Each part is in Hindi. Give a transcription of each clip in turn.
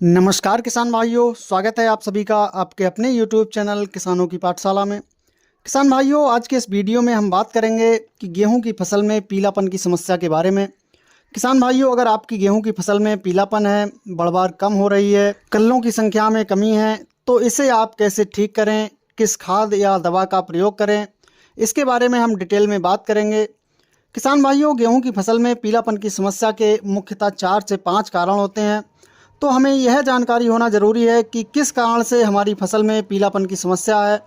नमस्कार किसान भाइयों, स्वागत है आप सभी का आपके अपने YouTube चैनल किसानों की पाठशाला में। किसान भाइयों, आज के इस वीडियो में हम बात करेंगे कि गेहूं की फसल में पीलापन की समस्या के बारे में। किसान भाइयों, अगर आपकी गेहूं की फसल में पीलापन है, बढ़वार कम हो रही है, कल्लों की संख्या में कमी है, तो इसे आप कैसे ठीक करें, किस खाद या दवा का प्रयोग करें, इसके बारे में हम डिटेल में बात करेंगे। किसान भाइयों, गेहूं की फसल में पीलापन की समस्या के मुख्यतः 4 से 5 कारण होते हैं। तो हमें यह जानकारी होना ज़रूरी है कि किस कारण से हमारी फसल में पीलापन की समस्या है,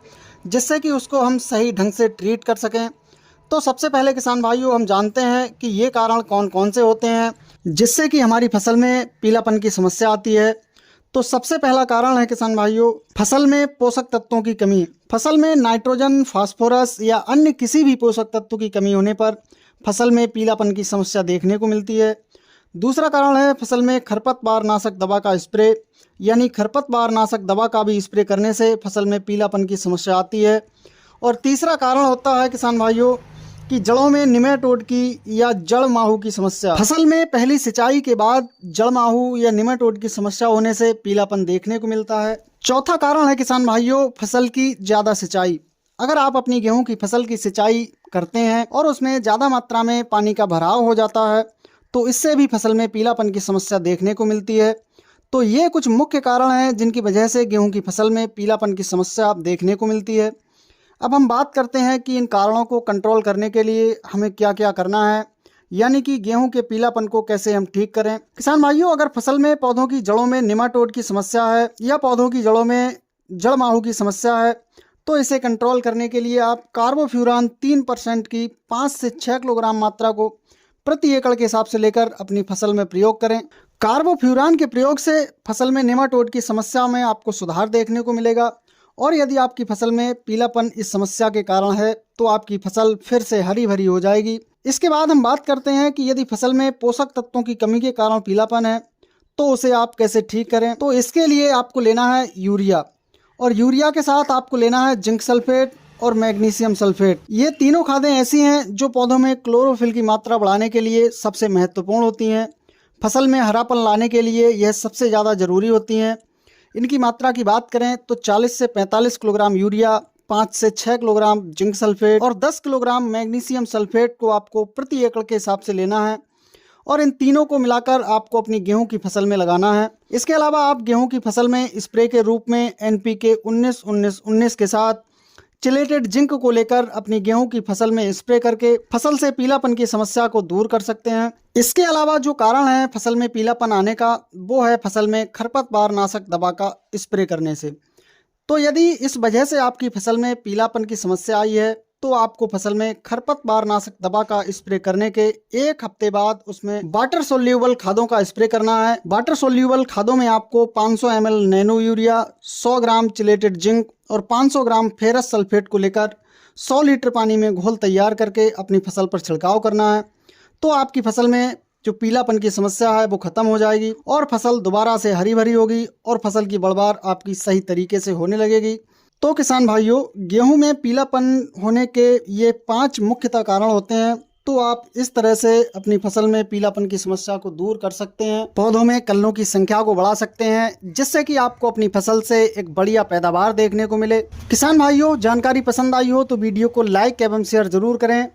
जिससे कि उसको हम सही ढंग से ट्रीट कर सकें। तो सबसे पहले किसान भाइयों, हम जानते हैं कि ये कारण कौन कौन से होते हैं जिससे कि हमारी फसल में पीलापन की समस्या आती है। तो सबसे पहला कारण है किसान भाइयों, फसल में पोषक तत्वों की कमी। फसल में नाइट्रोजन, फास्फोरस या अन्य किसी भी पोषक तत्व की कमी होने पर फसल में पीलापन की समस्या देखने को मिलती है। दूसरा कारण है फसल में खरपतवार नाशक दवा का स्प्रे, यानी खरपतवार नाशक दवा का भी स्प्रे करने से फसल में पीलापन की समस्या आती है। और तीसरा कारण होता है किसान भाइयों कि जड़ों में निमेटोड की या जड़ माहू की समस्या। फसल में पहली सिंचाई के बाद जड़ माहू या निमेटोड की समस्या होने से पीलापन देखने को मिलता है। चौथा कारण है किसान भाइयों, फसल की ज़्यादा सिंचाई। अगर आप अपनी गेहूं की फसल की सिंचाई करते हैं और उसमें ज़्यादा मात्रा में पानी का भराव हो जाता है, तो इससे भी फसल में पीलापन की समस्या देखने को मिलती है। तो ये कुछ मुख्य कारण हैं जिनकी वजह से गेहूं की फसल में पीलापन की समस्या देखने को मिलती है। अब हम बात करते हैं कि इन कारणों को कंट्रोल करने के लिए हमें क्या क्या करना है, यानी कि गेहूं के पीलापन को कैसे हम ठीक करें। किसान भाइयों, अगर फसल में पौधों की जड़ों में निमाटोड की समस्या है या पौधों की जड़ों में जड़ माहू की समस्या है, तो इसे कंट्रोल करने के लिए आप कार्बोफ्यूरान 3% की 5 से 6 किलोग्राम मात्रा को प्रति एकड़ के हिसाब से लेकर अपनी फसल में प्रयोग करें। कार्बोफ्यूरान के प्रयोग से फसल में नेमाटोड की समस्या में आपको सुधार देखने को मिलेगा। और यदि आपकी फसल में पीलापन इस समस्या के कारण है, तो आपकी फसल फिर से हरी भरी हो जाएगी। इसके बाद हम बात करते हैं कि यदि फसल में पोषक तत्वों की कमी के कारण पीलापन है, तो उसे आप कैसे ठीक करें। तो इसके लिए आपको लेना है यूरिया, और यूरिया के साथ आपको लेना है जिंक सल्फेट और मैग्नीशियम सल्फेट। ये तीनों खादें ऐसी हैं जो पौधों में क्लोरोफिल की मात्रा बढ़ाने के लिए सबसे महत्वपूर्ण होती हैं। फसल में हरापन लाने के लिए यह सबसे ज़्यादा ज़रूरी होती हैं। इनकी मात्रा की बात करें तो 40 से 45 किलोग्राम यूरिया, 5 से 6 किलोग्राम जिंक सल्फेट और 10 किलोग्राम मैग्नीशियम सल्फेट को आपको प्रति एकड़ के हिसाब से लेना है। और इन तीनों को मिलाकर आपको अपनी गेहूं की फसल में लगाना है। इसके अलावा आप गेहूं की फसल में स्प्रे के रूप में NPK 19-19-19 के साथ चिलेटेड जिंक को लेकर अपनी गेहूं की फसल में स्प्रे करके फसल से पीलापन की समस्या को दूर कर सकते हैं। इसके अलावा जो कारण है फसल में पीलापन आने का, वो है फसल में खरपतवार नाशक दवा का स्प्रे करने से। तो यदि इस वजह से आपकी फसल में पीलापन की समस्या आई है, तो आपको फसल में खरपतवार नाशक दवा का स्प्रे करने के 1 हफ्ते बाद उसमें वाटर सोल्यूबल खादों का स्प्रे करना है। वाटर सोल्यूबल खादों में आपको 500 ml नैनो यूरिया, 100 ग्राम चिलेटेड जिंक और 500 ग्राम फेरस सल्फेट को लेकर 100 लीटर पानी में घोल तैयार करके अपनी फसल पर छिड़काव करना है। तो आपकी फसल में जो पीलापन की समस्या है वो खत्म हो जाएगी और फसल दोबारा से हरी भरी होगी और फसल की बढ़वार आपकी सही तरीके से होने लगेगी। तो किसान भाइयों, गेहूं में पीलापन होने के ये 5 मुख्यतः कारण होते हैं। तो आप इस तरह से अपनी फसल में पीलापन की समस्या को दूर कर सकते हैं, पौधों में कल्लों की संख्या को बढ़ा सकते हैं, जिससे कि आपको अपनी फसल से एक बढ़िया पैदावार देखने को मिले। किसान भाइयों, जानकारी पसंद आई हो तो वीडियो को लाइक एवं शेयर जरूर करें।